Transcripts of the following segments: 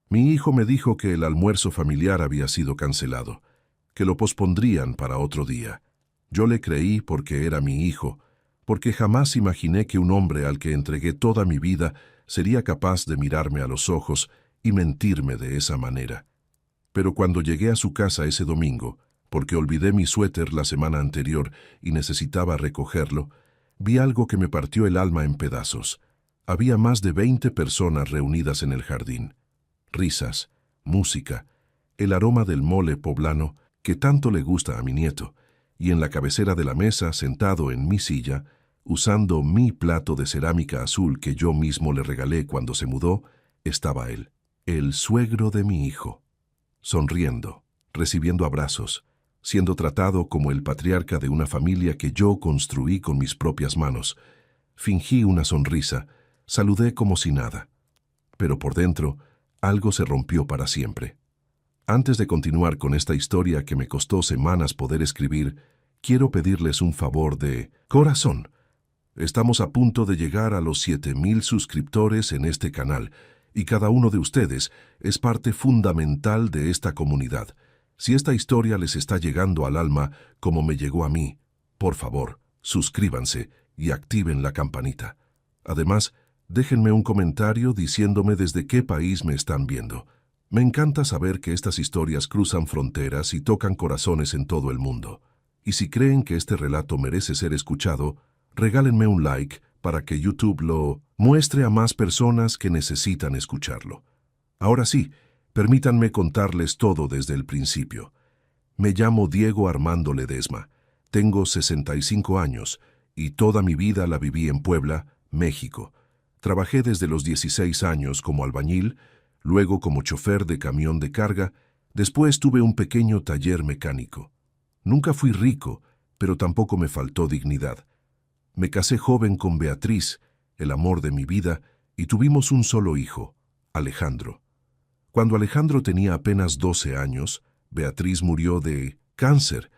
Mi hijo me dijo que el almuerzo familiar había sido cancelado, que lo pospondrían para otro día. Yo le creí porque era mi hijo, porque jamás imaginé que un hombre al que entregué toda mi vida sería capaz de mirarme a los ojos y mentirme de esa manera. Pero cuando llegué a su casa ese domingo, porque olvidé mi suéter la semana anterior y necesitaba recogerlo, vi algo que me partió el alma en pedazos. Había más de 20 personas reunidas en el jardín. Risas, música, el aroma del mole poblano que tanto le gusta a mi nieto, y en la cabecera de la mesa, sentado en mi silla, usando mi plato de cerámica azul que yo mismo le regalé cuando se mudó, estaba él, el suegro de mi hijo, sonriendo, recibiendo abrazos, siendo tratado como el patriarca de una familia que yo construí con mis propias manos. Fingí una sonrisa, saludé como si nada, pero por dentro algo se rompió para siempre. Antes de continuar con esta historia que me costó semanas poder escribir, quiero pedirles un favor de corazón. Estamos a punto de llegar a los 7,000 suscriptores en este canal, y cada uno de ustedes es parte fundamental de esta comunidad. Si esta historia les está llegando al alma como me llegó a mí, por favor, suscríbanse y activen la campanita. Además, déjenme un comentario diciéndome desde qué país me están viendo. Me encanta saber que estas historias cruzan fronteras y tocan corazones en todo el mundo. Y si creen que este relato merece ser escuchado, regálenme un like para que YouTube lo muestre a más personas que necesitan escucharlo. Ahora sí, permítanme contarles todo desde el principio. Me llamo Diego Armando Ledesma, tengo 65 años y toda mi vida la viví en Puebla, México. Trabajé desde los 16 años como albañil, luego como chofer de camión de carga, después tuve un pequeño taller mecánico. Nunca fui rico, pero tampoco me faltó dignidad. Me casé joven con Beatriz, el amor de mi vida, y tuvimos un solo hijo, Alejandro. Cuando Alejandro tenía apenas 12 años, Beatriz murió de cáncer.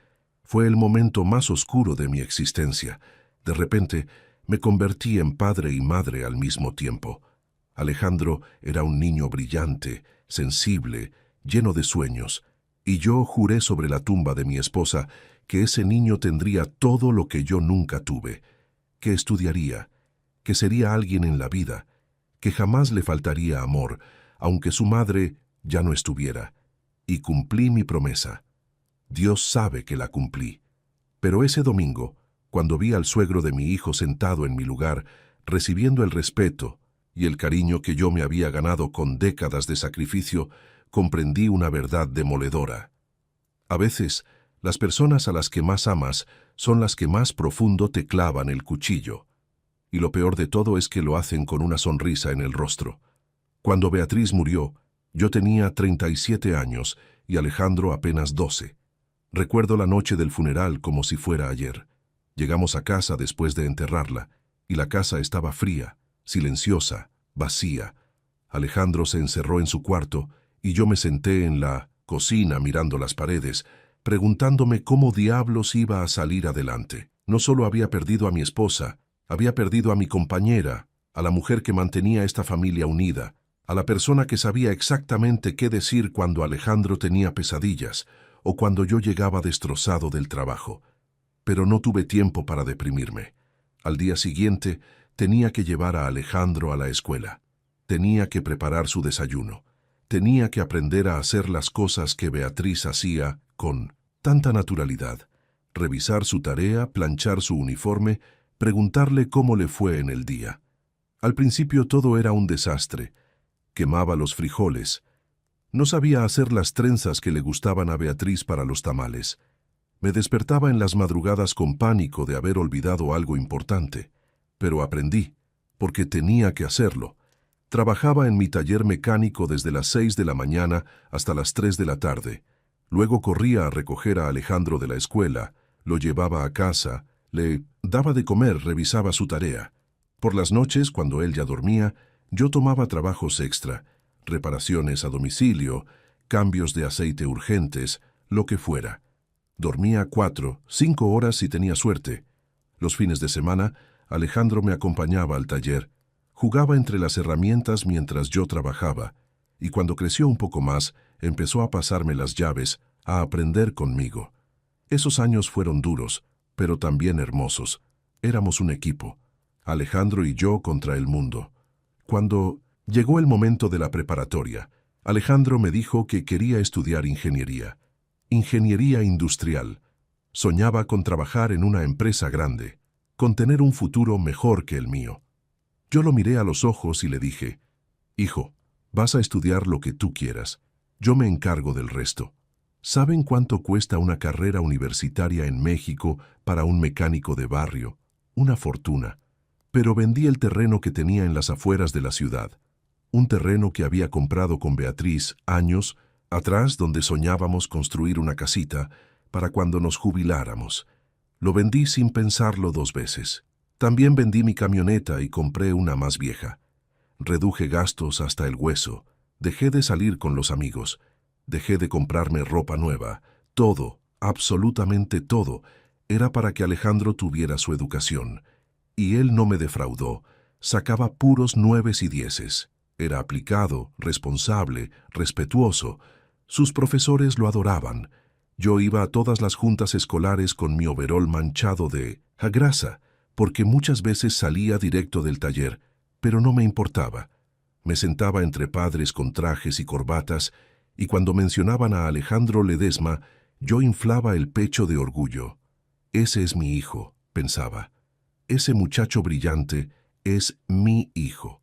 Fue el momento más oscuro de mi existencia. De repente, me convertí en padre y madre al mismo tiempo. Alejandro era un niño brillante, sensible, lleno de sueños, y yo juré sobre la tumba de mi esposa que ese niño tendría todo lo que yo nunca tuve, que estudiaría, que sería alguien en la vida, que jamás le faltaría amor, aunque su madre ya no estuviera, y cumplí mi promesa. Dios sabe que la cumplí. Pero ese domingo, cuando vi al suegro de mi hijo sentado en mi lugar, recibiendo el respeto y el cariño que yo me había ganado con décadas de sacrificio, comprendí una verdad demoledora. A veces, las personas a las que más amas son las que más profundo te clavan el cuchillo. Y lo peor de todo es que lo hacen con una sonrisa en el rostro. Cuando Beatriz murió, yo tenía 37 años y Alejandro apenas 12. Recuerdo la noche del funeral como si fuera ayer. Llegamos a casa después de enterrarla, y la casa estaba fría, silenciosa, vacía. Alejandro se encerró en su cuarto, y yo me senté en la cocina mirando las paredes, preguntándome cómo diablos iba a salir adelante. No solo había perdido a mi esposa, había perdido a mi compañera, a la mujer que mantenía esta familia unida, a la persona que sabía exactamente qué decir cuando Alejandro tenía pesadillas o cuando yo llegaba destrozado del trabajo. Pero no tuve tiempo para deprimirme. Al día siguiente tenía que llevar a Alejandro a la escuela. Tenía que preparar su desayuno. Tenía que aprender a hacer las cosas que Beatriz hacía con tanta naturalidad. Revisar su tarea, planchar su uniforme, preguntarle cómo le fue en el día. Al principio todo era un desastre. Quemaba los frijoles. No sabía hacer las trenzas que le gustaban a Beatriz para los tamales. Me despertaba en las madrugadas con pánico de haber olvidado algo importante. Pero aprendí, porque tenía que hacerlo. Trabajaba en mi taller mecánico desde las 6 de la mañana hasta las 3 de la tarde. Luego corría a recoger a Alejandro de la escuela, lo llevaba a casa, le daba de comer, revisaba su tarea. Por las noches, cuando él ya dormía, yo tomaba trabajos extra, reparaciones a domicilio, cambios de aceite urgentes, lo que fuera. Dormía 4, 5 horas si tenía suerte. Los fines de semana, Alejandro me acompañaba al taller. Jugaba entre las herramientas mientras yo trabajaba. y cuando creció un poco más, empezó a pasarme las llaves, a aprender conmigo. Esos años fueron duros, pero también hermosos. Éramos un equipo, Alejandro y yo contra el mundo. Cuando llegó el momento de la preparatoria, Alejandro me dijo que quería estudiar ingeniería. Ingeniería industrial. Soñaba con trabajar en una empresa grande, con tener un futuro mejor que el mío. Yo lo miré a los ojos y le dije, «Hijo, vas a estudiar lo que tú quieras. Yo me encargo del resto». ¿Saben cuánto cuesta una carrera universitaria en México para un mecánico de barrio? Una fortuna. Pero vendí el terreno que tenía en las afueras de la ciudad. Un terreno que había comprado con Beatriz años atrás, donde soñábamos construir una casita para cuando nos jubiláramos. Lo vendí sin pensarlo 2 veces. También vendí mi camioneta y compré una más vieja. Reduje gastos hasta el hueso. Dejé de salir con los amigos. Dejé de comprarme ropa nueva. Todo, absolutamente todo, era para que Alejandro tuviera su educación. Y él no me defraudó. Sacaba puros 9s y 10s. Era aplicado, responsable, respetuoso. Sus profesores lo adoraban. Yo iba a todas las juntas escolares con mi overol manchado de grasa, porque muchas veces salía directo del taller, pero no me importaba. Me sentaba entre padres con trajes y corbatas, y cuando mencionaban a Alejandro Ledesma, yo inflaba el pecho de orgullo. Ese es mi hijo, pensaba. Ese muchacho brillante es mi hijo.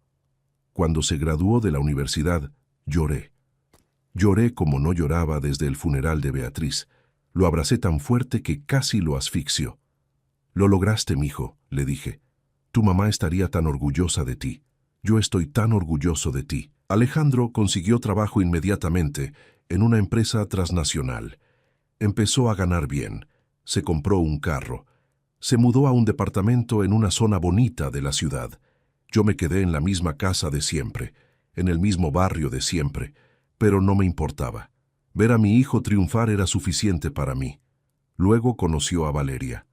Cuando se graduó de la universidad, lloré. Lloré como no lloraba desde el funeral de Beatriz. Lo abracé tan fuerte que casi lo asfixió. «Lo lograste, mijo», le dije. «Tu mamá estaría tan orgullosa de ti. Yo estoy tan orgulloso de ti». Alejandro consiguió trabajo inmediatamente en una empresa transnacional. Empezó a ganar bien. Se compró un carro. Se mudó a un departamento en una zona bonita de la ciudad. Yo me quedé en la misma casa de siempre, en el mismo barrio de siempre, pero no me importaba. Ver a mi hijo triunfar era suficiente para mí. Luego conoció a Valeria.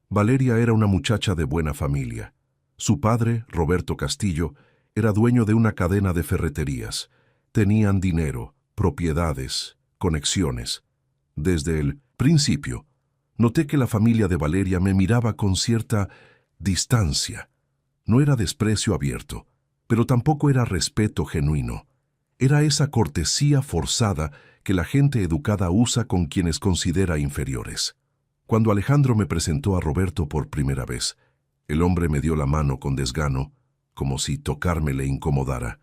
Valeria era una muchacha de buena familia. Su padre, Roberto Castillo, era dueño de una cadena de ferreterías. Tenían dinero, propiedades, conexiones. Desde el principio, noté que la familia de Valeria me miraba con cierta distancia. No era desprecio abierto, pero tampoco era respeto genuino. Era esa cortesía forzada que la gente educada usa con quienes considera inferiores. Cuando Alejandro me presentó a Roberto por primera vez, el hombre me dio la mano con desgano, como si tocarme le incomodara.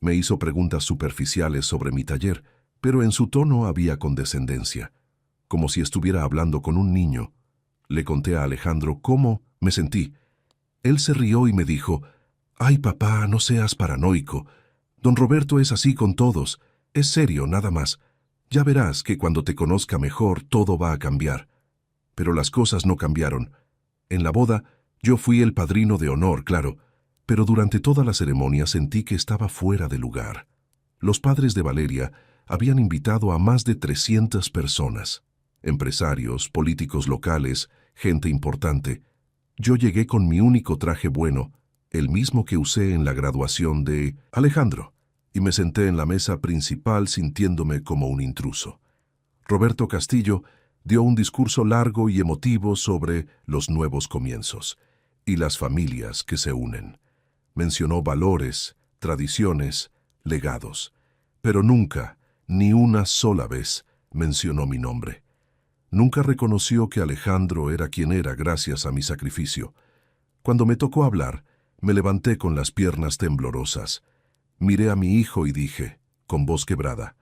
Me hizo preguntas superficiales sobre mi taller, pero en su tono había condescendencia, como si estuviera hablando con un niño. Le conté a Alejandro cómo me sentí. Él se rió y me dijo, «Ay, papá, no seas paranoico. Don Roberto es así con todos. Es serio, nada más. Ya verás que cuando te conozca mejor todo va a cambiar». Pero las cosas no cambiaron. En la boda, yo fui el padrino de honor, claro, pero durante toda la ceremonia sentí que estaba fuera de lugar. Los padres de Valeria habían invitado a más de 300 personas. Empresarios, políticos locales, gente importante. Yo llegué con mi único traje bueno, el mismo que usé en la graduación de Alejandro, y me senté en la mesa principal sintiéndome como un intruso. Roberto Castillo dio un discurso largo y emotivo sobre los nuevos comienzos y las familias que se unen. Mencionó valores, tradiciones, legados, pero nunca, ni una sola vez, mencionó mi nombre. Nunca reconoció que Alejandro era quien era gracias a mi sacrificio. Cuando me tocó hablar, me levanté con las piernas temblorosas. Miré a mi hijo y dije, con voz quebrada,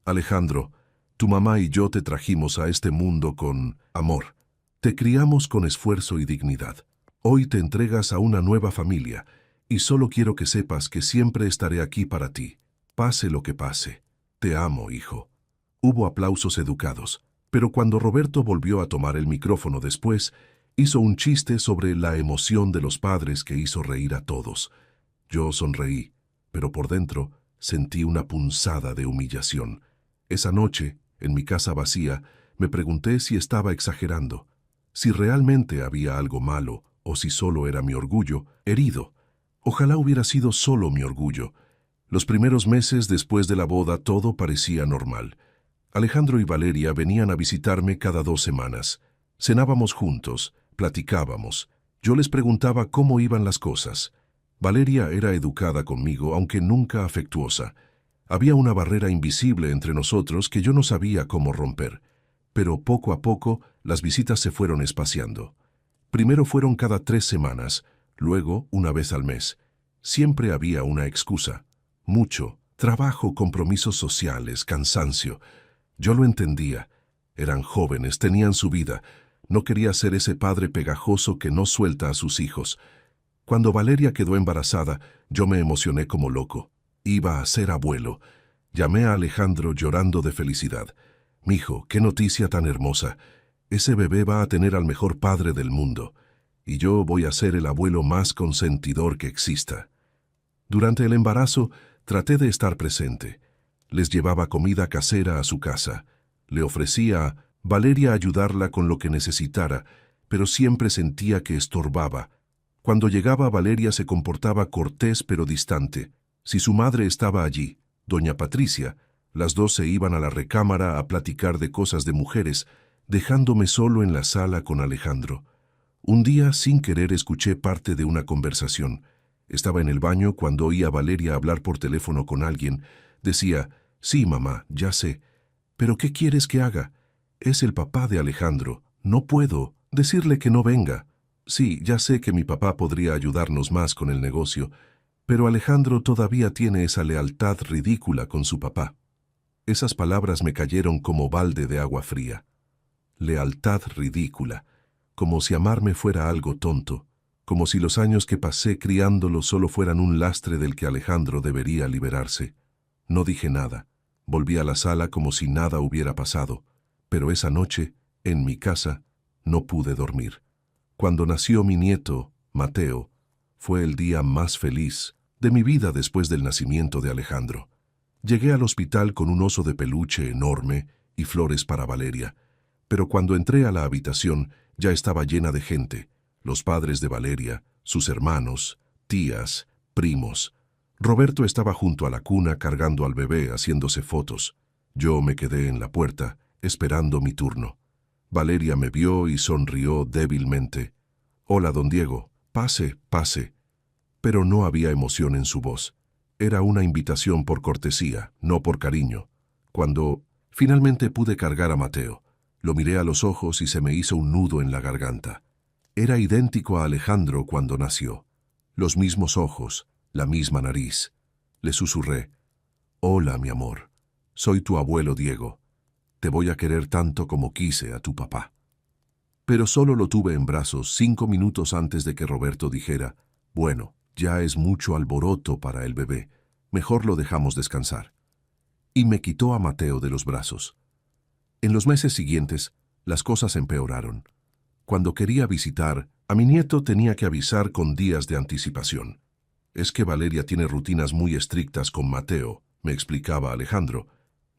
«Alejandro, tu mamá y yo te trajimos a este mundo con amor. Te criamos con esfuerzo y dignidad. Hoy te entregas a una nueva familia, y solo quiero que sepas que siempre estaré aquí para ti, pase lo que pase. Te amo, hijo». Hubo aplausos educados, pero cuando Roberto volvió a tomar el micrófono después, hizo un chiste sobre la emoción de los padres que hizo reír a todos. Yo sonreí, pero por dentro sentí una punzada de humillación. Esa noche, en mi casa vacía, me pregunté si estaba exagerando, si realmente había algo malo o si solo era mi orgullo herido. Ojalá hubiera sido solo mi orgullo. Los primeros meses después de la boda todo parecía normal. Alejandro y Valeria venían a visitarme cada 2 semanas. Cenábamos juntos, platicábamos. Yo les preguntaba cómo iban las cosas. Valeria era educada conmigo, aunque nunca afectuosa. Había una barrera invisible entre nosotros que yo no sabía cómo romper. Pero poco a poco las visitas se fueron espaciando. Primero fueron cada 3 semanas, luego una vez al mes. Siempre había una excusa. Mucho, trabajo, compromisos sociales, cansancio. Yo lo entendía. Eran jóvenes, tenían su vida. No quería ser ese padre pegajoso que no suelta a sus hijos. Cuando Valeria quedó embarazada, yo me emocioné como loco. Iba a ser abuelo. Llamé a Alejandro llorando de felicidad. «Mijo, qué noticia tan hermosa. Ese bebé va a tener al mejor padre del mundo. Y yo voy a ser el abuelo más consentidor que exista». Durante el embarazo, traté de estar presente. Les llevaba comida casera a su casa. Le ofrecía a Valeria ayudarla con lo que necesitara, pero siempre sentía que estorbaba. Cuando llegaba, Valeria se comportaba cortés pero distante. Si su madre estaba allí, doña Patricia, las dos se iban a la recámara a platicar de cosas de mujeres, dejándome solo en la sala con Alejandro. Un día, sin querer, escuché parte de una conversación. Estaba en el baño cuando oí a Valeria hablar por teléfono con alguien. Decía: «Sí, mamá, ya sé. ¿Pero qué quieres que haga? Es el papá de Alejandro. No puedo decirle que no venga. Sí, ya sé que mi papá podría ayudarnos más con el negocio, pero Alejandro todavía tiene esa lealtad ridícula con su papá». Esas palabras me cayeron como balde de agua fría. Lealtad ridícula, como si amarme fuera algo tonto, como si los años que pasé criándolo solo fueran un lastre del que Alejandro debería liberarse. No dije nada. Volví a la sala como si nada hubiera pasado, pero esa noche, en mi casa, no pude dormir. Cuando nació mi nieto, Mateo, fue el día más feliz de mi vida después del nacimiento de Alejandro. Llegué al hospital con un oso de peluche enorme y flores para Valeria, pero cuando entré a la habitación ya estaba llena de gente, los padres de Valeria, sus hermanos, tías, primos. Roberto estaba junto a la cuna cargando al bebé, haciéndose fotos. Yo me quedé en la puerta, esperando mi turno. Valeria me vio y sonrió débilmente. «Hola, don Diego, pase, pase». Pero no había emoción en su voz. Era una invitación por cortesía, no por cariño. Cuando finalmente pude cargar a Mateo, lo miré a los ojos y se me hizo un nudo en la garganta. Era idéntico a Alejandro cuando nació. Los mismos ojos, la misma nariz. Le susurré: «Hola, mi amor. Soy tu abuelo Diego. Te voy a querer tanto como quise a tu papá». Pero solo lo tuve en brazos 5 minutos antes de que Roberto dijera: «Bueno, ya es mucho alboroto para el bebé. Mejor lo dejamos descansar». Y me quitó a Mateo de los brazos. En los meses siguientes, las cosas empeoraron. Cuando quería visitar a mi nieto tenía que avisar con días de anticipación. «Es que Valeria tiene rutinas muy estrictas con Mateo», me explicaba Alejandro.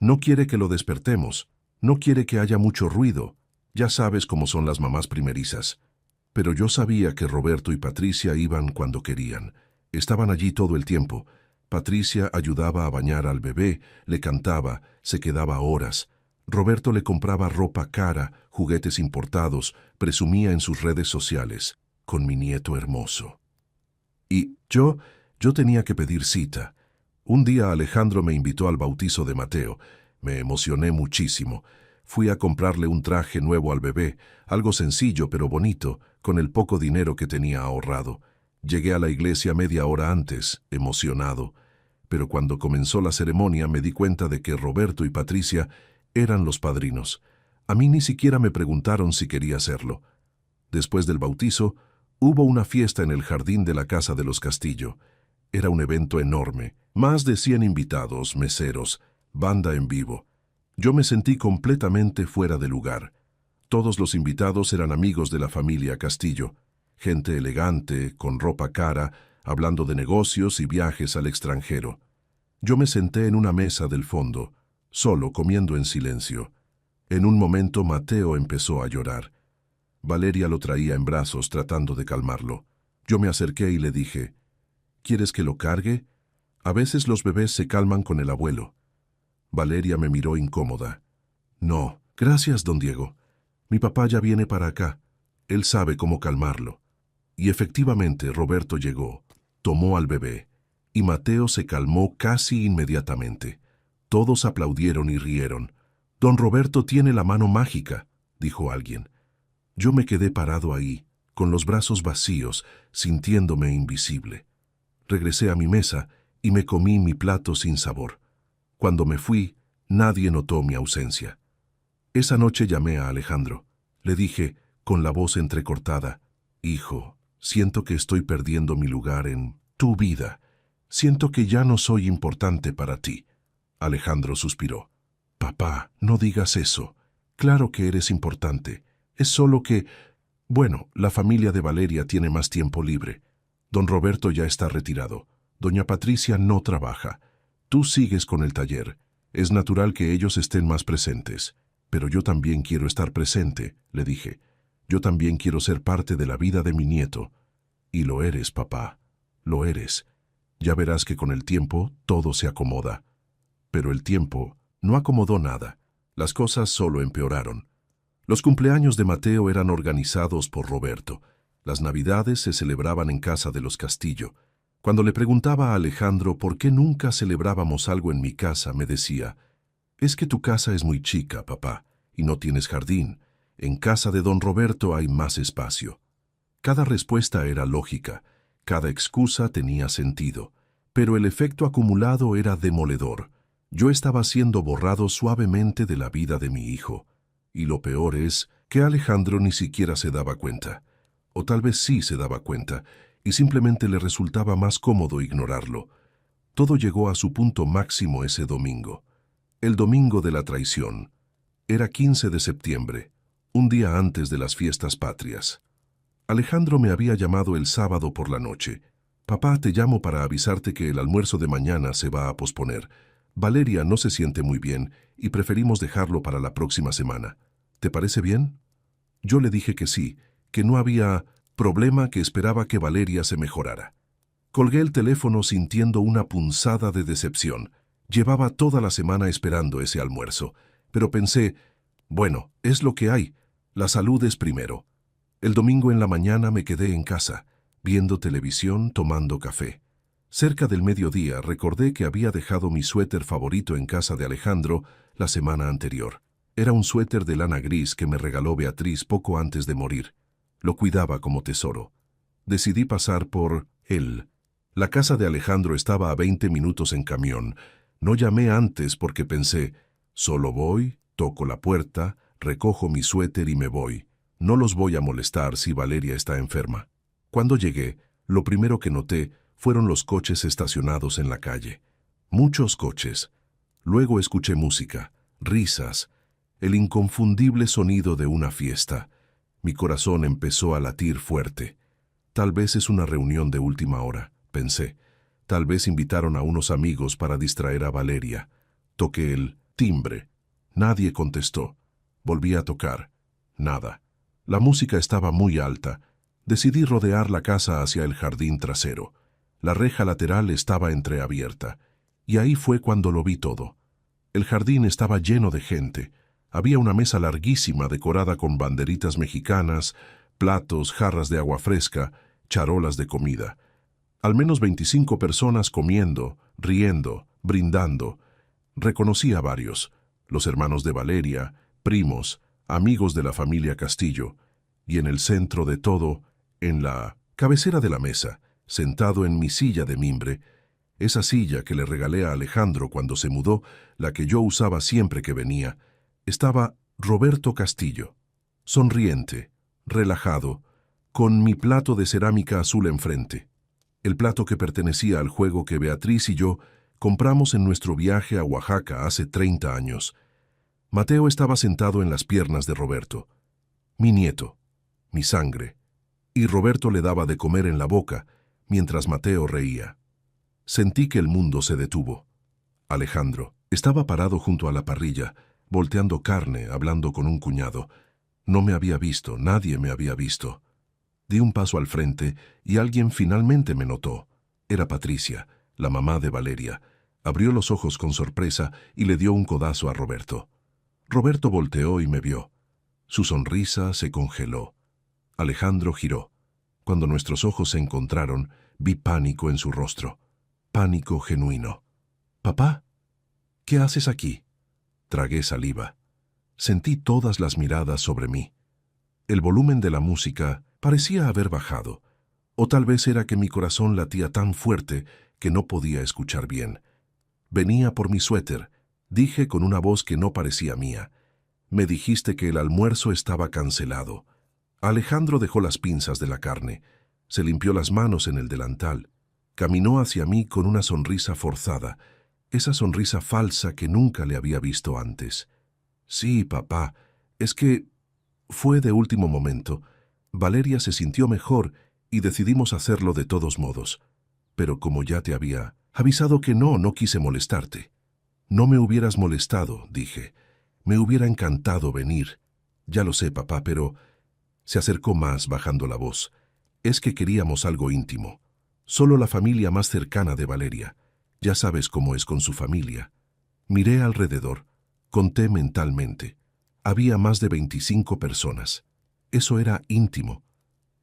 «No quiere que lo despertemos, no quiere que haya mucho ruido. Ya sabes cómo son las mamás primerizas». Pero yo sabía que Roberto y Patricia iban cuando querían. Estaban allí todo el tiempo. Patricia ayudaba a bañar al bebé, le cantaba, se quedaba horas. Roberto le compraba ropa cara, juguetes importados, presumía en sus redes sociales: «Con mi nieto hermoso». Y yo tenía que pedir cita. Un día Alejandro me invitó al bautizo de Mateo. Me emocioné muchísimo. Fui a comprarle un traje nuevo al bebé, algo sencillo pero bonito, con el poco dinero que tenía ahorrado. Llegué a la iglesia media hora antes, emocionado. Pero cuando comenzó la ceremonia me di cuenta de que Roberto y Patricia eran los padrinos. A mí ni siquiera me preguntaron si quería hacerlo. Después del bautizo, hubo una fiesta en el jardín de la casa de los Castillo. Era un evento enorme, más de 100 invitados, meseros, banda en vivo. Yo me sentí completamente fuera de lugar. Todos los invitados eran amigos de la familia Castillo, gente elegante, con ropa cara, hablando de negocios y viajes al extranjero. Yo me senté en una mesa del fondo, solo comiendo en silencio. En un momento Mateo empezó a llorar. Valeria lo traía en brazos tratando de calmarlo. Yo me acerqué y le dije: «¿Quieres que lo cargue?». A veces los bebés se calman con el abuelo. Valeria me miró incómoda. No, gracias, don Diego. Mi papá ya viene para acá. Él sabe cómo calmarlo. Y efectivamente Roberto llegó, tomó al bebé, y Mateo se calmó casi inmediatamente. Todos aplaudieron y rieron. Don Roberto tiene la mano mágica, dijo alguien. Yo me quedé parado ahí, con los brazos vacíos, sintiéndome invisible. Regresé a mi mesa y me comí mi plato sin sabor. Cuando me fui, nadie notó mi ausencia. Esa noche llamé a Alejandro. Le dije, con la voz entrecortada, «Hijo, siento que estoy perdiendo mi lugar en tu vida. Siento que ya no soy importante para ti». Alejandro suspiró. «Papá, no digas eso. Claro que eres importante. Es solo que... Bueno, la familia de Valeria tiene más tiempo libre. Don Roberto ya está retirado. Doña Patricia no trabaja. Tú sigues con el taller. Es natural que ellos estén más presentes. Pero yo también quiero estar presente», le dije. «Yo también quiero ser parte de la vida de mi nieto». «Y lo eres, papá. Lo eres. Ya verás que con el tiempo todo se acomoda». Pero el tiempo no acomodó nada. Las cosas solo empeoraron. Los cumpleaños de Mateo eran organizados por Roberto. Las Navidades se celebraban en casa de los Castillo. Cuando le preguntaba a Alejandro por qué nunca celebrábamos algo en mi casa, me decía, «Es que tu casa es muy chica, papá, y no tienes jardín. En casa de don Roberto hay más espacio». Cada respuesta era lógica, cada excusa tenía sentido, pero el efecto acumulado era demoledor. Yo estaba siendo borrado suavemente de la vida de mi hijo. Y lo peor es que Alejandro ni siquiera se daba cuenta. O tal vez sí se daba cuenta, y simplemente le resultaba más cómodo ignorarlo. Todo llegó a su punto máximo ese domingo. El domingo de la traición. Era 15 de septiembre, un día antes de las fiestas patrias. Alejandro me había llamado el sábado por la noche. «Papá, te llamo para avisarte que el almuerzo de mañana se va a posponer. Valeria no se siente muy bien y preferimos dejarlo para la próxima semana. ¿Te parece bien?» Yo le dije que sí, que no había problema, que esperaba que Valeria se mejorara. Colgué el teléfono sintiendo una punzada de decepción. Llevaba toda la semana esperando ese almuerzo, pero pensé, bueno, es lo que hay, la salud es primero. El domingo en la mañana me quedé en casa, viendo televisión, tomando café. Cerca del mediodía recordé que había dejado mi suéter favorito en casa de Alejandro la semana anterior. Era un suéter de lana gris que me regaló Beatriz poco antes de morir. Lo cuidaba como tesoro. Decidí pasar por él. La casa de Alejandro estaba a 20 minutos en camión. No llamé antes porque pensé, solo voy, toco la puerta, recojo mi suéter y me voy. No los voy a molestar si Valeria está enferma. Cuando llegué, lo primero que noté fueron los coches estacionados en la calle. Muchos coches. Luego escuché música, risas, el inconfundible sonido de una fiesta. Mi corazón empezó a latir fuerte. Tal vez es una reunión de última hora, pensé. Tal vez invitaron a unos amigos para distraer a Valeria. Toqué el timbre. Nadie contestó. Volví a tocar. Nada. La música estaba muy alta. Decidí rodear la casa hacia el jardín trasero. La reja lateral estaba entreabierta. Y ahí fue cuando lo vi todo. El jardín estaba lleno de gente. Había una mesa larguísima decorada con banderitas mexicanas, platos, jarras de agua fresca, charolas de comida. Al menos 25 personas comiendo, riendo, brindando. Reconocí a varios, los hermanos de Valeria, primos, amigos de la familia Castillo. Y en el centro de todo, en la cabecera de la mesa, sentado en mi silla de mimbre, esa silla que le regalé a Alejandro cuando se mudó, la que yo usaba siempre que venía, estaba Roberto Castillo, sonriente, relajado, con mi plato de cerámica azul enfrente, el plato que pertenecía al juego que Beatriz y yo compramos en nuestro viaje a Oaxaca hace 30 años. Mateo estaba sentado en las piernas de Roberto, mi nieto, mi sangre, y Roberto le daba de comer en la boca mientras Mateo reía. Sentí que el mundo se detuvo. Alejandro estaba parado junto a la parrilla, volteando carne, hablando con un cuñado. No me había visto, nadie me había visto. Di un paso al frente y alguien finalmente me notó. Era Patricia. la mamá de Valeria, abrió los ojos con sorpresa y le dio un codazo a Roberto. Roberto volteó y me vio. Su sonrisa se congeló. Alejandro giró. Cuando nuestros ojos se encontraron, vi pánico en su rostro. Pánico genuino. «¿Papá? ¿Qué haces aquí?» Tragué saliva. Sentí todas las miradas sobre mí. El volumen de la música parecía haber bajado, o tal vez era que mi corazón latía tan fuerte que no podía escuchar bien. «Venía por mi suéter», dije con una voz que no parecía mía. «Me dijiste que el almuerzo estaba cancelado». Alejandro dejó las pinzas de la carne, se limpió las manos en el delantal, caminó hacia mí con una sonrisa forzada, esa sonrisa falsa que nunca le había visto antes. «Sí, papá, es que fue de último momento. Valeria se sintió mejor y decidimos hacerlo de todos modos. Pero como ya te había avisado que no quise molestarte». «No me hubieras molestado», dije. «Me hubiera encantado venir». «Ya lo sé, papá, pero...» Se acercó más, bajando la voz. «Es que queríamos algo íntimo. Solo la familia más cercana de Valeria. Ya sabes cómo es con su familia». Miré alrededor. Conté mentalmente. Había más de 25 personas. Eso era íntimo.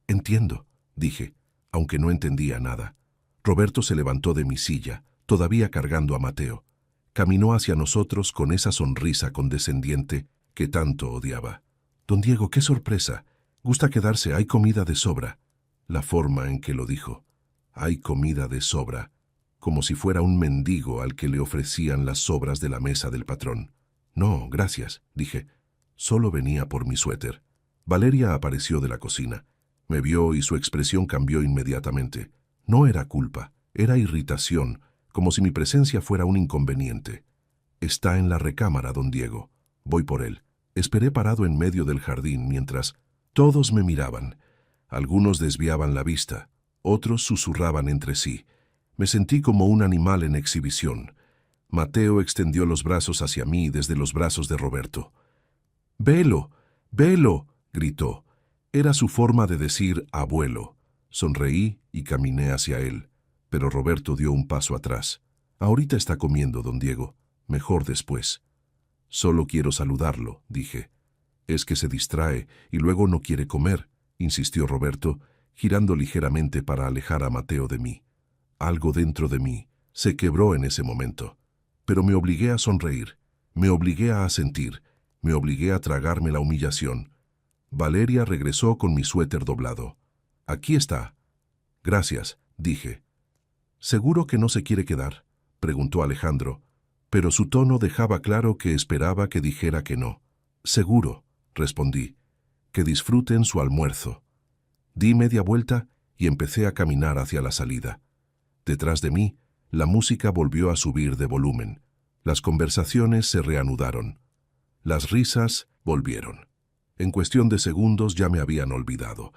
«Entiendo», dije, aunque no entendía nada. Roberto se levantó de mi silla, todavía cargando a Mateo. Caminó hacia nosotros con esa sonrisa condescendiente que tanto odiaba. «Don Diego, qué sorpresa. Gusta quedarse, hay comida de sobra». La forma en que lo dijo. «Hay comida de sobra», como si fuera un mendigo al que le ofrecían las sobras de la mesa del patrón. «No, gracias», dije. «Solo venía por mi suéter». Valeria apareció de la cocina. Me vio y su expresión cambió inmediatamente. No era culpa, era irritación, como si mi presencia fuera un inconveniente. «Está en la recámara, don Diego. Voy por él». Esperé parado en medio del jardín mientras todos me miraban. Algunos desviaban la vista, otros susurraban entre sí. Me sentí como un animal en exhibición. Mateo extendió los brazos hacia mí desde los brazos de Roberto. «¡Velo! ¡Velo!», gritó. Era su forma de decir abuelo. Sonreí y caminé hacia él, pero Roberto dio un paso atrás. «Ahorita está comiendo, don Diego. Mejor después». «Solo quiero saludarlo», dije. «Es que se distrae y luego no quiere comer», insistió Roberto, girando ligeramente para alejar a Mateo de mí. Algo dentro de mí se quebró en ese momento, pero me obligué a sonreír, me obligué a asentir, me obligué a tragarme la humillación. Valeria regresó con mi suéter doblado. «Aquí está». «Gracias», dije. «¿Seguro que no se quiere quedar?», preguntó Alejandro, pero su tono dejaba claro que esperaba que dijera que no. «Seguro», respondí. «Que disfruten su almuerzo». Di media vuelta y empecé a caminar hacia la salida. Detrás de mí, la música volvió a subir de volumen. Las conversaciones se reanudaron. Las risas volvieron. En cuestión de segundos ya me habían olvidado.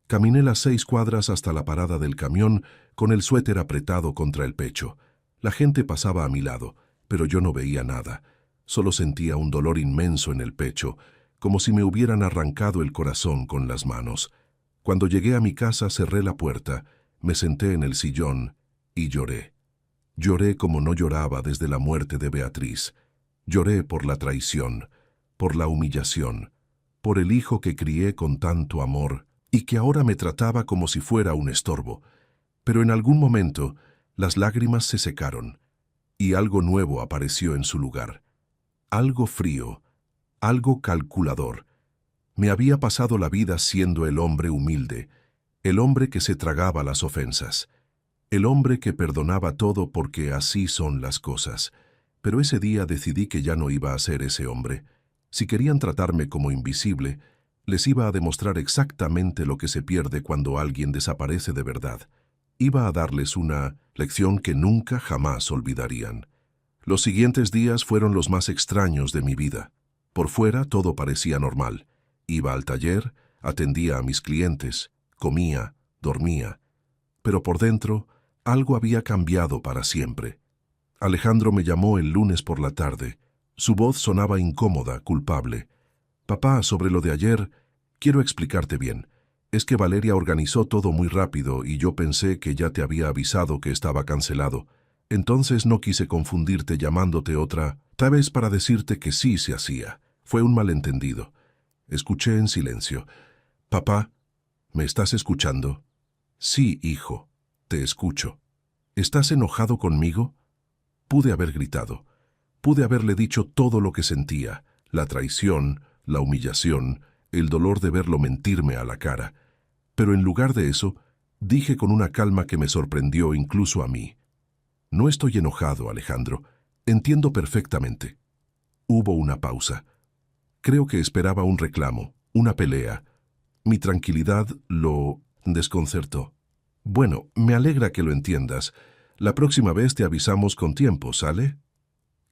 Caminé las 6 cuadras hasta la parada del camión con el suéter apretado contra el pecho. La gente pasaba a mi lado, pero yo no veía nada. Solo sentía un dolor inmenso en el pecho, como si me hubieran arrancado el corazón con las manos. Cuando llegué a mi casa cerré la puerta, me senté en el sillón y lloré. Lloré como no lloraba desde la muerte de Beatriz. Lloré por la traición, por la humillación, por el hijo que crié con tanto amor y que ahora me trataba como si fuera un estorbo. Pero en algún momento las lágrimas se secaron y algo nuevo apareció en su lugar. Algo frío, algo calculador. Me había pasado la vida siendo el hombre humilde, el hombre que se tragaba las ofensas, el hombre que perdonaba todo porque así son las cosas. Pero ese día decidí que ya no iba a ser ese hombre. Si querían tratarme como invisible, les iba a demostrar exactamente lo que se pierde cuando alguien desaparece de verdad. Iba a darles una lección que nunca jamás olvidarían. Los siguientes días fueron los más extraños de mi vida. Por fuera todo parecía normal. Iba al taller, atendía a mis clientes, comía, dormía. Pero por dentro, algo había cambiado para siempre. Alejandro me llamó el lunes por la tarde. Su voz sonaba incómoda, culpable. «Papá, sobre lo de ayer, quiero explicarte bien. Es que Valeria organizó todo muy rápido y yo pensé que ya te había avisado que estaba cancelado. Entonces no quise confundirte llamándote otra, tal vez para decirte que sí se hacía. Fue un malentendido. Escuché en silencio. Papá, ¿me estás escuchando? Sí, hijo, te escucho. ¿Estás enojado conmigo? Pude haber gritado. Pude haberle dicho todo lo que sentía, la traición, la humillación, el dolor de verlo mentirme a la cara. Pero en lugar de eso, dije con una calma que me sorprendió incluso a mí. No estoy enojado, Alejandro. Entiendo perfectamente. Hubo una pausa. Creo que esperaba un reclamo, una pelea. Mi tranquilidad lo desconcertó. Bueno, me alegra que lo entiendas. La próxima vez te avisamos con tiempo, ¿sale?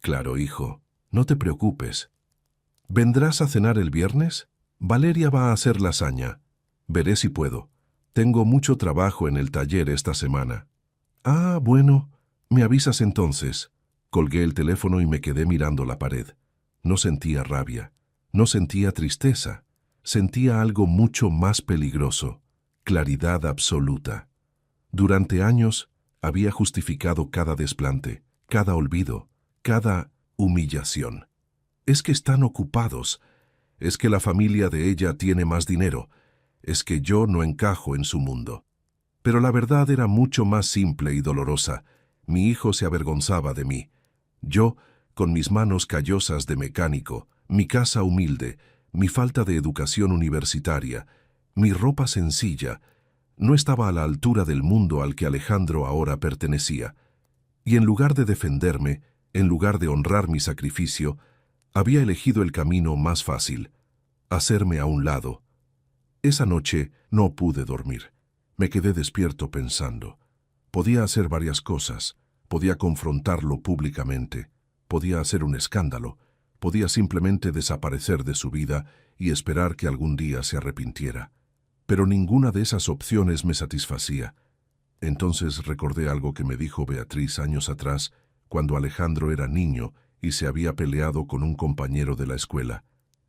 Claro, hijo. No te preocupes. ¿Vendrás a cenar el viernes? Valeria va a hacer lasaña. Veré si puedo. Tengo mucho trabajo en el taller esta semana. Ah, bueno. Me avisas entonces. Colgué el teléfono y me quedé mirando la pared. No sentía rabia. No sentía tristeza. Sentía algo mucho más peligroso. Claridad absoluta. Durante años había justificado cada desplante, cada olvido, cada humillación. Es que están ocupados. Es que la familia de ella tiene más dinero. Es que yo no encajo en su mundo. Pero la verdad era mucho más simple y dolorosa. Mi hijo se avergonzaba de mí. Yo, con mis manos callosas de mecánico, mi casa humilde, mi falta de educación universitaria, mi ropa sencilla, no estaba a la altura del mundo al que Alejandro ahora pertenecía. Y en lugar de defenderme, en lugar de honrar mi sacrificio, había elegido el camino más fácil, hacerme a un lado. Esa noche no pude dormir. Me quedé despierto pensando. Podía hacer varias cosas. Podía confrontarlo públicamente. Podía hacer un escándalo. Podía simplemente desaparecer de su vida y esperar que algún día se arrepintiera. Pero ninguna de esas opciones me satisfacía. Entonces recordé algo que me dijo Beatriz años atrás, cuando Alejandro era niño y se había peleado con un compañero de la escuela.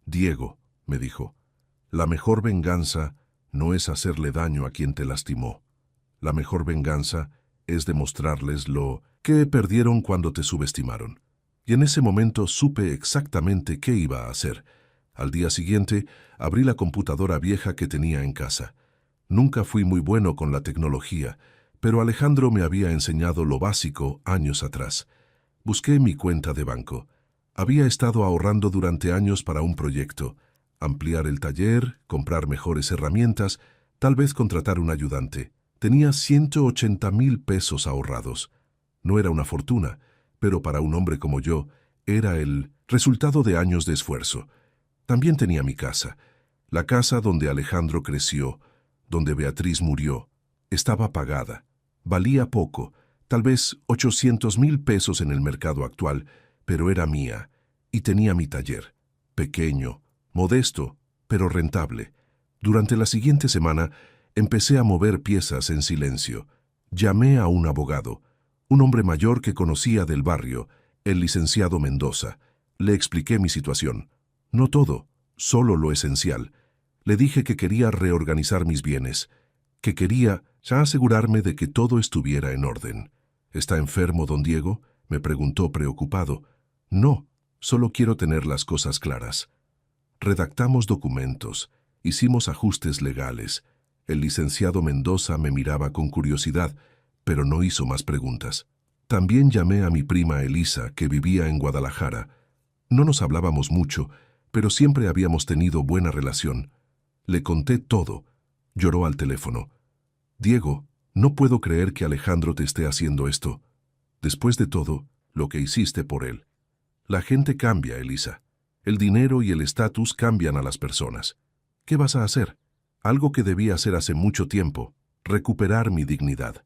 Diego, me dijo, la mejor venganza no es hacerle daño a quien te lastimó. La mejor venganza es demostrarles lo que perdieron cuando te subestimaron. Y en ese momento supe exactamente qué iba a hacer. Al día siguiente, abrí la computadora vieja que tenía en casa. Nunca fui muy bueno con la tecnología, pero Alejandro me había enseñado lo básico años atrás. Busqué mi cuenta de banco. Había estado ahorrando durante años para un proyecto. Ampliar el taller, comprar mejores herramientas, tal vez contratar un ayudante. Tenía 180,000 pesos ahorrados. No era una fortuna, pero para un hombre como yo, era el resultado de años de esfuerzo. También tenía mi casa. La casa donde Alejandro creció, donde Beatriz murió. Estaba pagada. Valía poco, tal vez 800,000 pesos en el mercado actual, pero era mía. Y tenía mi taller. Pequeño, modesto, pero rentable. Durante la siguiente semana, empecé a mover piezas en silencio. Llamé a un abogado, un hombre mayor que conocía del barrio, el licenciado Mendoza. Le expliqué mi situación. No todo, solo lo esencial. Le dije que quería reorganizar mis bienes, que quería ya asegurarme de que todo estuviera en orden. ¿Está enfermo, don Diego?, me preguntó preocupado. No, solo quiero tener las cosas claras. Redactamos documentos, hicimos ajustes legales. El licenciado Mendoza me miraba con curiosidad, pero no hizo más preguntas. También llamé a mi prima Elisa, que vivía en Guadalajara. No nos hablábamos mucho, pero siempre habíamos tenido buena relación. Le conté todo. Lloró al teléfono. Diego, no puedo creer que Alejandro te esté haciendo esto. Después de todo, lo que hiciste por él. La gente cambia, Elisa. El dinero y el estatus cambian a las personas. ¿Qué vas a hacer? Algo que debí hacer hace mucho tiempo, recuperar mi dignidad.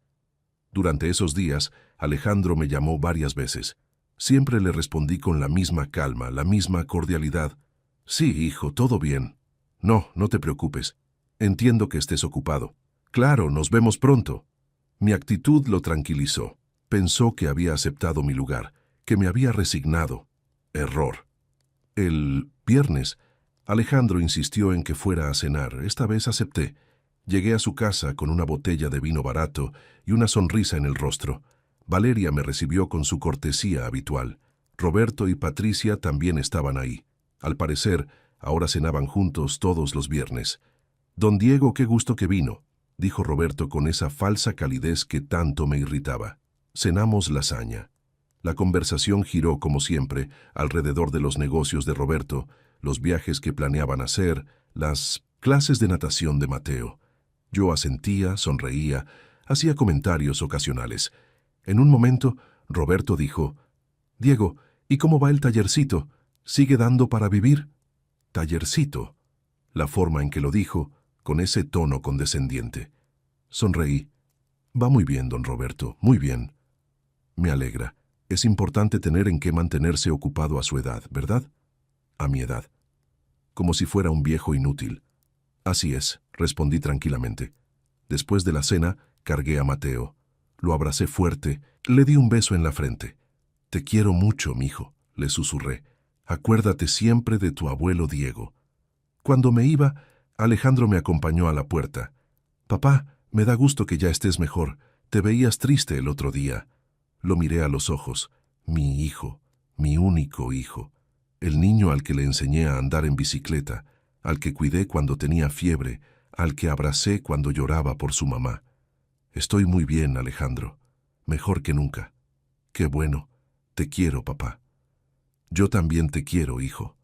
Durante esos días, Alejandro me llamó varias veces. Siempre le respondí con la misma calma, la misma cordialidad. Sí, hijo, todo bien. No, no te preocupes. Entiendo que estés ocupado. Claro, nos vemos pronto. Mi actitud lo tranquilizó. Pensó que había aceptado mi lugar, que me había resignado. Error. El viernes, Alejandro insistió en que fuera a cenar. Esta vez acepté. Llegué a su casa con una botella de vino barato y una sonrisa en el rostro. Valeria me recibió con su cortesía habitual. Roberto y Patricia también estaban ahí. Al parecer, ahora cenaban juntos todos los viernes. «Don Diego, qué gusto que vino», dijo Roberto con esa falsa calidez que tanto me irritaba. Cenamos lasaña. La conversación giró, como siempre, alrededor de los negocios de Roberto, los viajes que planeaban hacer, las clases de natación de Mateo. Yo asentía, sonreía, hacía comentarios ocasionales. En un momento, Roberto dijo: «Diego, ¿y cómo va el tallercito? ¿Sigue dando para vivir?» «¿Tallercito?». La forma en que lo dijo, con ese tono condescendiente. Sonreí. «Va muy bien, don Roberto, muy bien». «Me alegra. Es importante tener en qué mantenerse ocupado a su edad, ¿verdad?». «A mi edad». Como si fuera un viejo inútil. «Así es», respondí tranquilamente. Después de la cena, cargué a Mateo. Lo abracé fuerte, le di un beso en la frente. «Te quiero mucho, mijo», le susurré. «Acuérdate siempre de tu abuelo Diego». Cuando me iba, Alejandro me acompañó a la puerta. «Papá, me da gusto que ya estés mejor. Te veías triste el otro día». Lo miré a los ojos. Mi hijo, mi único hijo. El niño al que le enseñé a andar en bicicleta, al que cuidé cuando tenía fiebre, al que abracé cuando lloraba por su mamá. «Estoy muy bien, Alejandro. Mejor que nunca». «Qué bueno. Te quiero, papá». «Yo también te quiero, hijo».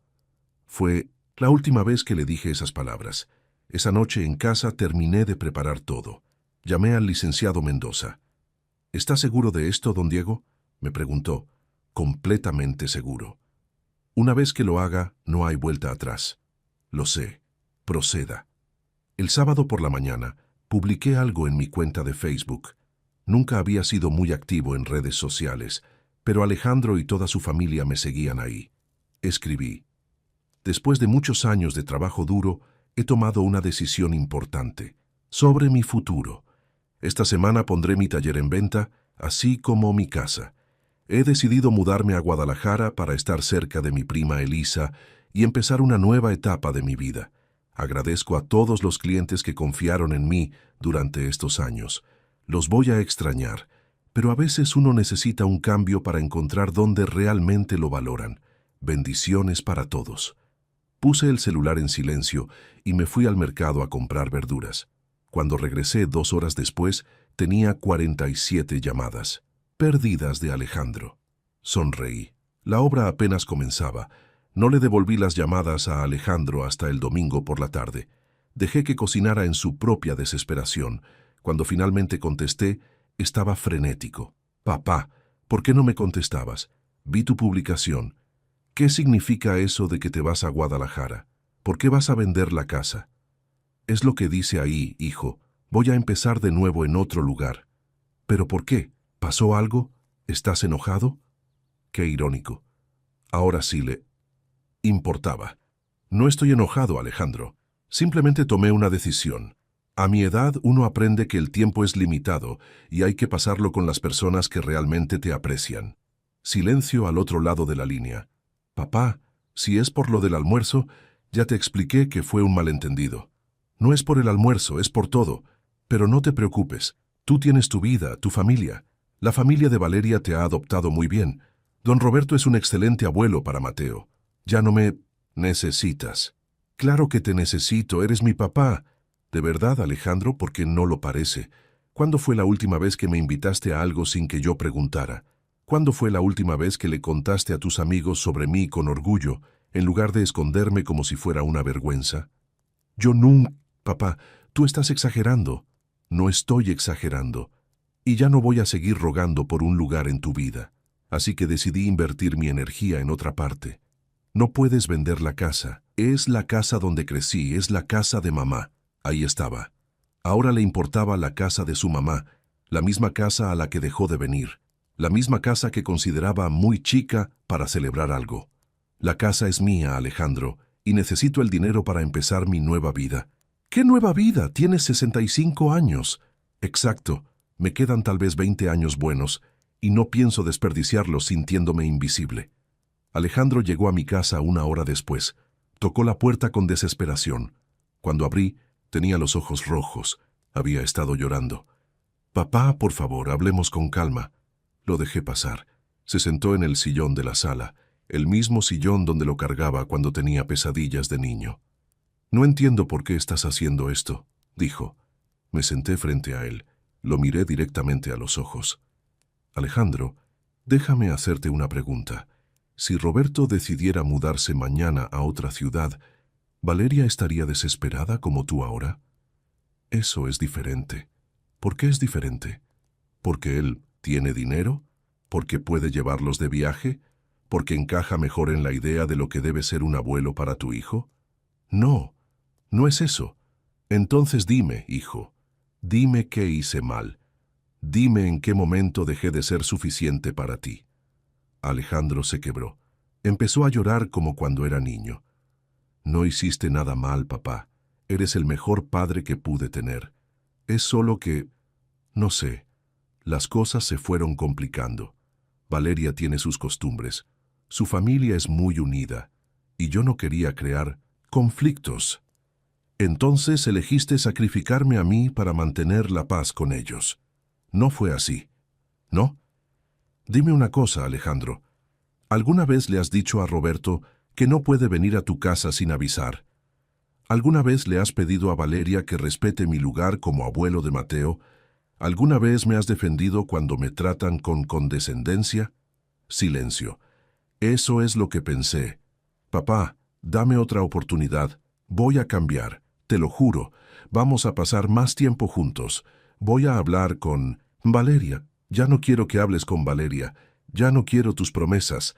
Fue la última vez que le dije esas palabras. Esa noche en casa terminé de preparar todo. Llamé al licenciado Mendoza. «¿Está seguro de esto, don Diego?», me preguntó. «Completamente seguro. Una vez que lo haga, no hay vuelta atrás». «Lo sé. Proceda». El sábado por la mañana, publiqué algo en mi cuenta de Facebook. Nunca había sido muy activo en redes sociales, pero Alejandro y toda su familia me seguían ahí. Escribí: «Después de muchos años de trabajo duro, he tomado una decisión importante sobre mi futuro. Esta semana pondré mi taller en venta, así como mi casa. He decidido mudarme a Guadalajara para estar cerca de mi prima Elisa y empezar una nueva etapa de mi vida. Agradezco a todos los clientes que confiaron en mí durante estos años. Los voy a extrañar, pero a veces uno necesita un cambio para encontrar dónde realmente lo valoran. Bendiciones para todos». Puse el celular en silencio y me fui al mercado a comprar verduras. Cuando regresé 2 horas después, tenía 47 llamadas, perdidas de Alejandro. Sonreí. La obra apenas comenzaba. No le devolví las llamadas a Alejandro hasta el domingo por la tarde. Dejé que cocinara en su propia desesperación. Cuando finalmente contesté, estaba frenético. «Papá, ¿por qué no me contestabas? Vi tu publicación. ¿Qué significa eso de que te vas a Guadalajara? ¿Por qué vas a vender la casa?». «Es lo que dice ahí, hijo. Voy a empezar de nuevo en otro lugar». «¿Pero por qué? ¿Pasó algo? ¿Estás enojado?». Qué irónico. Ahora sí le importaba. «No estoy enojado, Alejandro. Simplemente tomé una decisión. A mi edad uno aprende que el tiempo es limitado y hay que pasarlo con las personas que realmente te aprecian». Silencio al otro lado de la línea. «Papá, si es por lo del almuerzo, ya te expliqué que fue un malentendido. No es por el almuerzo, es por todo. Pero no te preocupes. Tú tienes tu vida, tu familia. La familia de Valeria te ha adoptado muy bien. Don Roberto es un excelente abuelo para Mateo. Ya no me necesitas». «Claro que te necesito, eres mi papá». «¿De verdad, Alejandro? Porque no lo parece. ¿Cuándo fue la última vez que me invitaste a algo sin que yo preguntara? ¿Cuándo fue la última vez que le contaste a tus amigos sobre mí con orgullo, en lugar de esconderme como si fuera una vergüenza?» «Yo nunca». «Papá, tú estás exagerando». «No estoy exagerando. Y ya no voy a seguir rogando por un lugar en tu vida. Así que decidí invertir mi energía en otra parte. No puedes vender la casa. Es la casa donde crecí, es la casa de mamá». Ahí estaba. Ahora le importaba la casa de su mamá, la misma casa a la que dejó de venir, la misma casa que consideraba muy chica para celebrar algo. «La casa es mía, Alejandro, y necesito el dinero para empezar mi nueva vida». «¿Qué nueva vida? Tienes 65 años». «Exacto. Me quedan tal vez 20 años buenos, y no pienso desperdiciarlos sintiéndome invisible». Alejandro llegó a mi casa 1 hora después. Tocó la puerta con desesperación. Cuando abrí, tenía los ojos rojos. Había estado llorando. «Papá, por favor, hablemos con calma». Lo dejé pasar. Se sentó en el sillón de la sala, el mismo sillón donde lo cargaba cuando tenía pesadillas de niño. «No entiendo por qué estás haciendo esto», dijo. Me senté frente a él. Lo miré directamente a los ojos. «Alejandro, déjame hacerte una pregunta. Si Roberto decidiera mudarse mañana a otra ciudad, ¿Valeria estaría desesperada como tú ahora?» «Eso es diferente». «¿Por qué es diferente? ¿Porque él tiene dinero? ¿Porque puede llevarlos de viaje? ¿Porque encaja mejor en la idea de lo que debe ser un abuelo para tu hijo?» «No, no es eso. Entonces dime, hijo, dime qué hice mal. Dime en qué momento dejé de ser suficiente para ti». Alejandro se quebró. Empezó a llorar como cuando era niño. «No hiciste nada mal, papá. Eres el mejor padre que pude tener. Es solo que, no sé, las cosas se fueron complicando. Valeria tiene sus costumbres. Su familia es muy unida. Y yo no quería crear conflictos. Entonces elegiste sacrificarme a mí para mantener la paz con ellos. No fue así, ¿no? Dime una cosa, Alejandro. ¿Alguna vez le has dicho a Roberto que no puede venir a tu casa sin avisar? ¿Alguna vez le has pedido a Valeria que respete mi lugar como abuelo de Mateo? ¿Alguna vez me has defendido cuando me tratan con condescendencia?» Silencio. «Eso es lo que pensé. Papá, dame otra oportunidad. Voy a cambiar, te lo juro. Vamos a pasar más tiempo juntos. Voy a hablar con Valeria. Ya no quiero que hables con Valeria. Ya no quiero tus promesas.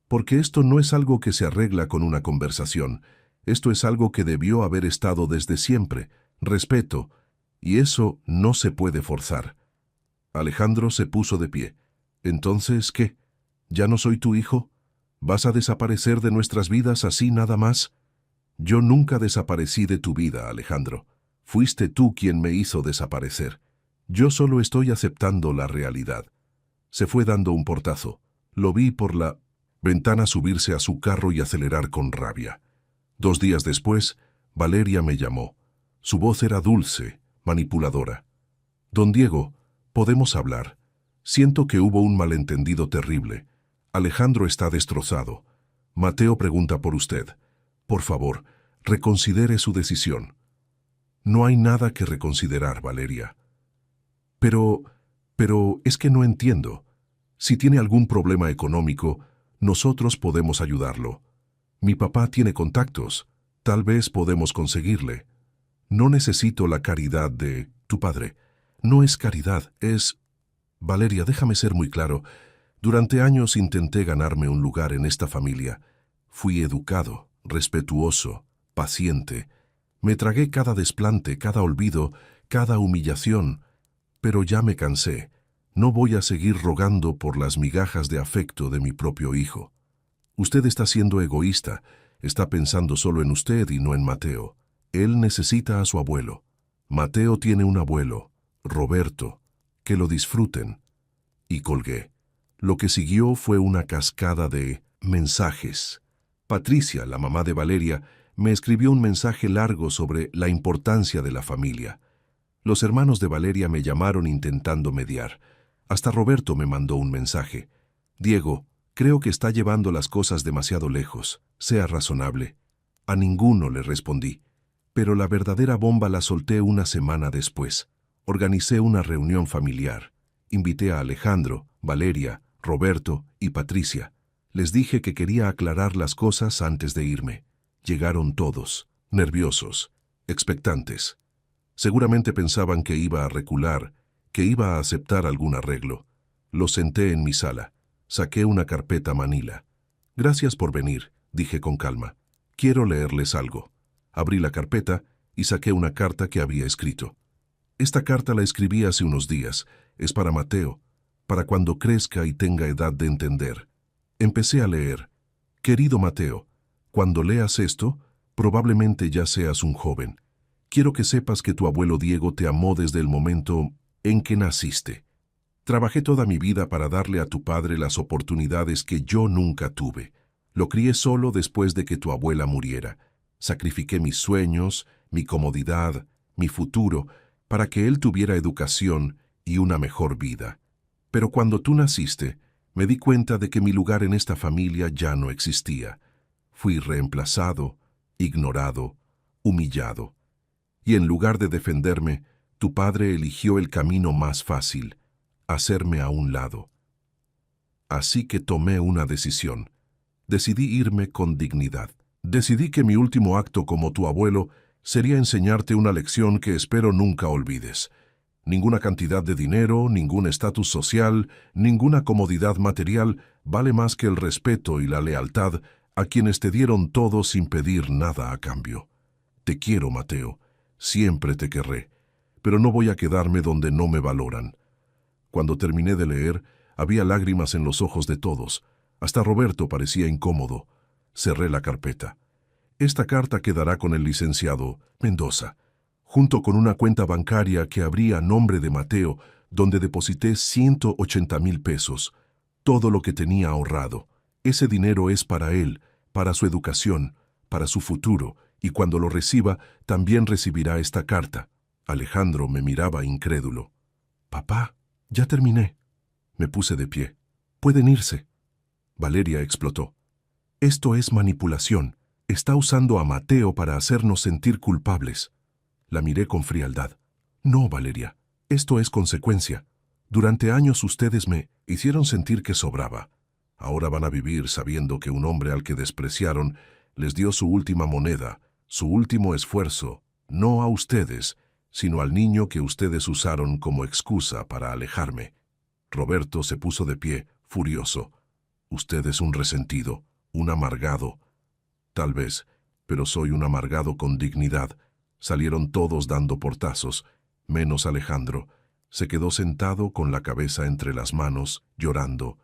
Porque esto no es algo que se arregla con una conversación. Esto es algo que debió haber estado desde siempre. Respeto. Y eso no se puede forzar». Alejandro se puso de pie. «¿Entonces qué? ¿Ya no soy tu hijo? ¿Vas a desaparecer de nuestras vidas así nada más?» «Yo nunca desaparecí de tu vida, Alejandro. Fuiste tú quien me hizo desaparecer. Yo solo estoy aceptando la realidad». Se fue dando un portazo. Lo vi por la ventana subirse a su carro y acelerar con rabia. 2 días después, Valeria me llamó. Su voz era dulce, manipuladora. «Don Diego, ¿podemos hablar? Siento que hubo un malentendido terrible. Alejandro está destrozado. Mateo pregunta por usted. Por favor, reconsidere su decisión». «No hay nada que reconsiderar, Valeria». Pero es que no entiendo. Si tiene algún problema económico, nosotros podemos ayudarlo. Mi papá tiene contactos. Tal vez podemos conseguirle. No necesito la caridad de tu padre. No es caridad, es... Valeria, déjame ser muy claro. Durante años intenté ganarme un lugar en esta familia. Fui educado, respetuoso, paciente. Me tragué cada desplante, cada olvido, cada humillación. Pero ya me cansé. No voy a seguir rogando por las migajas de afecto de mi propio hijo. Usted está siendo egoísta. Está pensando solo en usted y no en Mateo. Él necesita a su abuelo. Mateo tiene un abuelo, Roberto. Que lo disfruten. Y colgué. Lo que siguió fue una cascada de mensajes. Patricia, la mamá de Valeria, me escribió un mensaje largo sobre la importancia de la familia. Los hermanos de Valeria me llamaron intentando mediar. Hasta Roberto me mandó un mensaje. «Diego, creo que está llevando las cosas demasiado lejos. Sea razonable». A ninguno le respondí. Pero la verdadera bomba la solté una semana después. Organicé una reunión familiar. Invité a Alejandro, Valeria, Roberto y Patricia. Les dije que quería aclarar las cosas antes de irme. Llegaron todos, nerviosos, expectantes. Seguramente pensaban que iba a recular, que iba a aceptar algún arreglo. Los senté en mi sala. Saqué una carpeta manila. «Gracias por venir», dije con calma. «Quiero leerles algo». Abrí la carpeta y saqué una carta que había escrito. Esta carta la escribí hace unos días. Es para Mateo, para cuando crezca y tenga edad de entender. Empecé a leer. «Querido Mateo, cuando leas esto, probablemente ya seas un joven. Quiero que sepas que tu abuelo Diego te amó desde el momento en que naciste. Trabajé toda mi vida para darle a tu padre las oportunidades que yo nunca tuve. Lo crié solo después de que tu abuela muriera. Sacrifiqué mis sueños, mi comodidad, mi futuro, para que él tuviera educación y una mejor vida. Pero cuando tú naciste, me di cuenta de que mi lugar en esta familia ya no existía. Fui reemplazado, ignorado, humillado. Y en lugar de defenderme, tu padre eligió el camino más fácil, hacerme a un lado. Así que tomé una decisión. Decidí irme con dignidad. Decidí que mi último acto como tu abuelo sería enseñarte una lección que espero nunca olvides. Ninguna cantidad de dinero, ningún estatus social, ninguna comodidad material vale más que el respeto y la lealtad a quienes te dieron todo sin pedir nada a cambio. Te quiero, Mateo. Siempre te querré. Pero no voy a quedarme donde no me valoran. Cuando terminé de leer, había lágrimas en los ojos de todos. Hasta Roberto parecía incómodo. Cerré la carpeta. Esta carta quedará con el licenciado Mendoza, junto con una cuenta bancaria que abrí a nombre de Mateo, donde deposité 180,000 pesos, todo lo que tenía ahorrado. Ese dinero es para él, para su educación, para su futuro, y cuando lo reciba, también recibirá esta carta. Alejandro me miraba incrédulo. «Papá, ya terminé». Me puse de pie. «Pueden irse». Valeria explotó. «Esto es manipulación. Está usando a Mateo para hacernos sentir culpables». La miré con frialdad. «No, Valeria, esto es consecuencia. Durante años ustedes me hicieron sentir que sobraba. Ahora van a vivir sabiendo que un hombre al que despreciaron les dio su última moneda, su último esfuerzo, no a ustedes, sino al niño que ustedes usaron como excusa para alejarme». Roberto se puso de pie, furioso. «Usted es un resentido, un amargado». «Tal vez, pero soy un amargado con dignidad». Salieron todos dando portazos, menos Alejandro. Se quedó sentado con la cabeza entre las manos, llorando.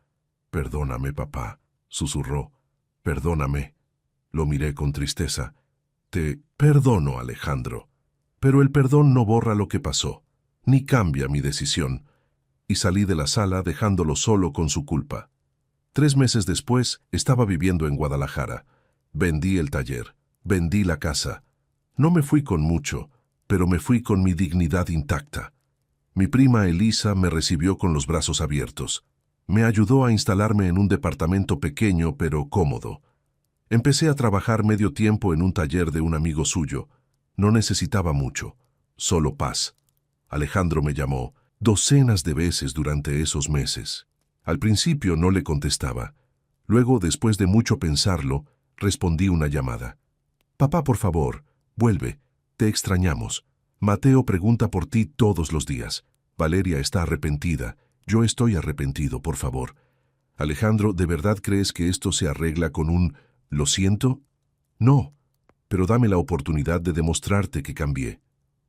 «Perdóname, papá», susurró. «Perdóname». Lo miré con tristeza. «Te perdono, Alejandro. Pero el perdón no borra lo que pasó, ni cambia mi decisión». Y salí de la sala dejándolo solo con su culpa. 3 meses después estaba viviendo en Guadalajara. Vendí el taller, vendí la casa. No me fui con mucho, pero me fui con mi dignidad intacta. Mi prima Elisa me recibió con los brazos abiertos. Me ayudó a instalarme en un departamento pequeño pero cómodo. Empecé a trabajar medio tiempo en un taller de un amigo suyo. No necesitaba mucho, solo paz. Alejandro me llamó docenas de veces durante esos meses. Al principio no le contestaba. Luego, después de mucho pensarlo, respondí una llamada. «Papá, por favor, vuelve. Te extrañamos. Mateo pregunta por ti todos los días. Valeria está arrepentida. Yo estoy arrepentido, por favor». «Alejandro, ¿de verdad crees que esto se arregla con un «lo siento»?» «No, pero dame la oportunidad de demostrarte que cambié».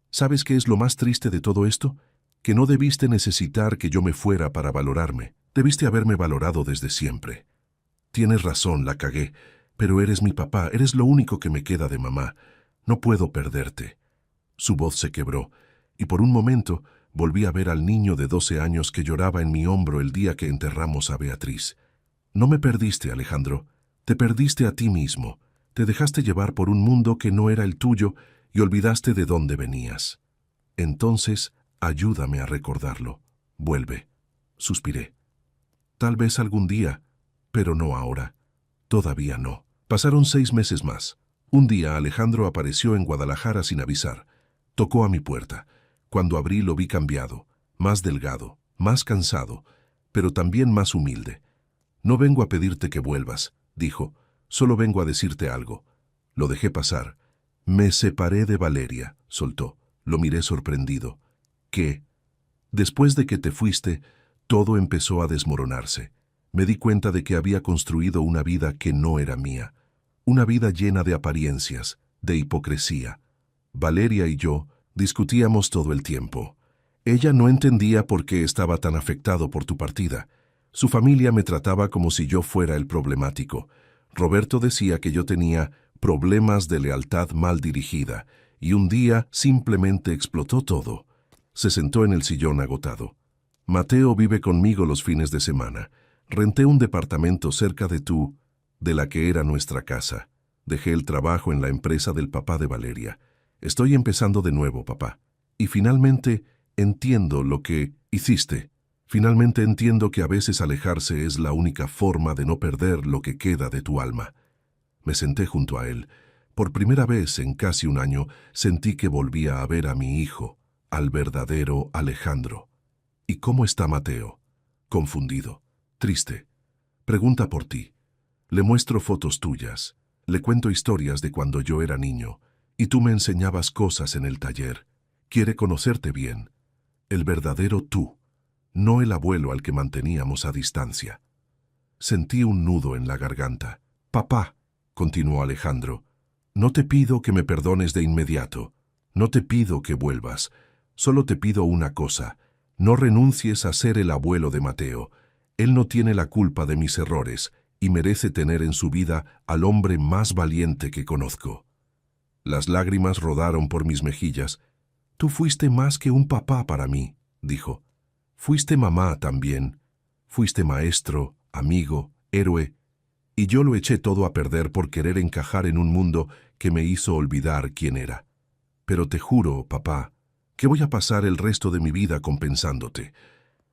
¿Sabes qué es lo más triste de todo esto? Que no debiste necesitar que yo me fuera para valorarme. Debiste haberme valorado desde siempre. Tienes razón, la cagué, pero eres mi papá, eres lo único que me queda de mamá. No puedo perderte». Su voz se quebró, y por un momento volví a ver al niño de 12 años que lloraba en mi hombro el día que enterramos a Beatriz. «No me perdiste, Alejandro. Te perdiste a ti mismo. Te dejaste llevar por un mundo que no era el tuyo y olvidaste de dónde venías. Entonces, ayúdame a recordarlo. Vuelve». Suspiré. «Tal vez algún día, pero no ahora. Todavía no». Pasaron 6 meses más. Un día Alejandro apareció en Guadalajara sin avisar. Tocó a mi puerta. Cuando abrí lo vi cambiado, más delgado, más cansado, pero también más humilde. «No vengo a pedirte que vuelvas», dijo. «Solo vengo a decirte algo». Lo dejé pasar. «Me separé de Valeria», soltó. Lo miré sorprendido. «¿Qué?» «Después de que te fuiste, todo empezó a desmoronarse. Me di cuenta de que había construido una vida que no era mía. Una vida llena de apariencias, de hipocresía. Valeria y yo discutíamos todo el tiempo. Ella no entendía por qué estaba tan afectado por tu partida. Su familia me trataba como si yo fuera el problemático. Roberto decía que yo tenía problemas de lealtad mal dirigida, y un día simplemente explotó todo». Se sentó en el sillón agotado. «Mateo vive conmigo los fines de semana. Renté un departamento cerca de la que era nuestra casa. Dejé el trabajo en la empresa del papá de Valeria. Estoy empezando de nuevo, papá. Y finalmente entiendo lo que hiciste. Finalmente entiendo que a veces alejarse es la única forma de no perder lo que queda de tu alma. Me senté junto a él. Por primera vez en casi un año sentí que volvía a ver a mi hijo, al verdadero Alejandro. ¿Y cómo está Mateo? Confundido, triste. Pregunta por ti. Le muestro fotos tuyas. Le cuento historias de cuando yo era niño. Y tú me enseñabas cosas en el taller. Quiere conocerte bien. El verdadero tú, no el abuelo al que manteníamos a distancia. Sentí un nudo en la garganta. Papá, continuó Alejandro, no te pido que me perdones de inmediato. No te pido que vuelvas. Solo te pido una cosa. No renuncies a ser el abuelo de Mateo. Él no tiene la culpa de mis errores y merece tener en su vida al hombre más valiente que conozco. Las lágrimas rodaron por mis mejillas. Tú fuiste más que un papá para mí, dijo. Fuiste mamá también. Fuiste maestro, amigo, héroe. Y yo lo eché todo a perder por querer encajar en un mundo que me hizo olvidar quién era. Pero te juro, papá, que voy a pasar el resto de mi vida compensándote.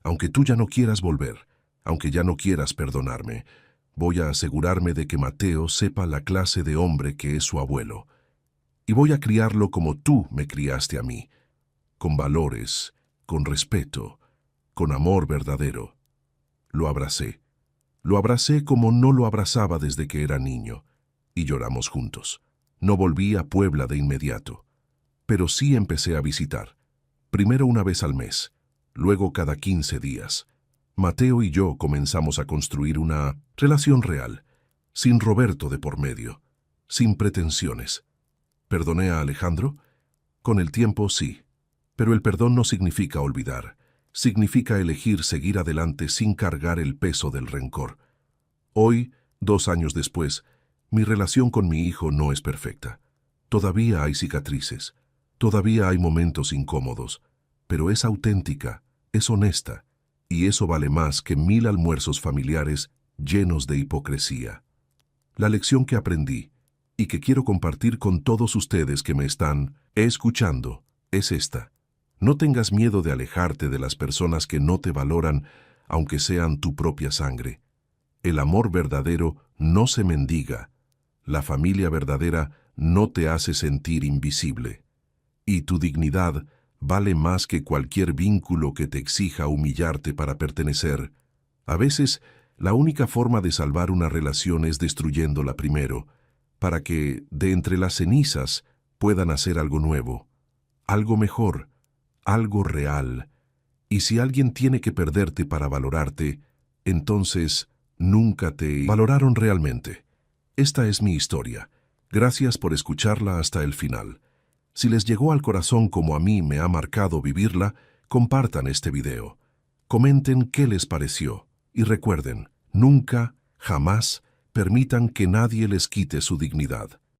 Aunque tú ya no quieras volver, aunque ya no quieras perdonarme, voy a asegurarme de que Mateo sepa la clase de hombre que es su abuelo. Y voy a criarlo como tú me criaste a mí, con valores, con respeto, con amor verdadero. Lo abracé. Lo abracé como no lo abrazaba desde que era niño, y lloramos juntos. No volví a Puebla de inmediato, pero sí empecé a visitar. Primero una vez al mes, luego cada 15 días. Mateo y yo comenzamos a construir una relación real, sin Roberto de por medio, sin pretensiones. ¿Perdoné a Alejandro? Con el tiempo sí, pero el perdón no significa olvidar. Significa elegir seguir adelante sin cargar el peso del rencor. Hoy, 2 años después, mi relación con mi hijo no es perfecta. Todavía hay cicatrices, todavía hay momentos incómodos, pero es auténtica, es honesta, y eso vale más que 1000 almuerzos familiares llenos de hipocresía. La lección que aprendí, y que quiero compartir con todos ustedes que me están escuchando, es esta. No tengas miedo de alejarte de las personas que no te valoran, aunque sean tu propia sangre. El amor verdadero no se mendiga. La familia verdadera no te hace sentir invisible. Y tu dignidad vale más que cualquier vínculo que te exija humillarte para pertenecer. A veces, la única forma de salvar una relación es destruyéndola primero, para que, de entre las cenizas, puedan hacer algo nuevo, algo mejor, algo real. Y si alguien tiene que perderte para valorarte, entonces nunca te valoraron realmente. Esta es mi historia. Gracias por escucharla hasta el final. Si les llegó al corazón como a mí me ha marcado vivirla, compartan este video. Comenten qué les pareció. Y recuerden, nunca, jamás, permitan que nadie les quite su dignidad.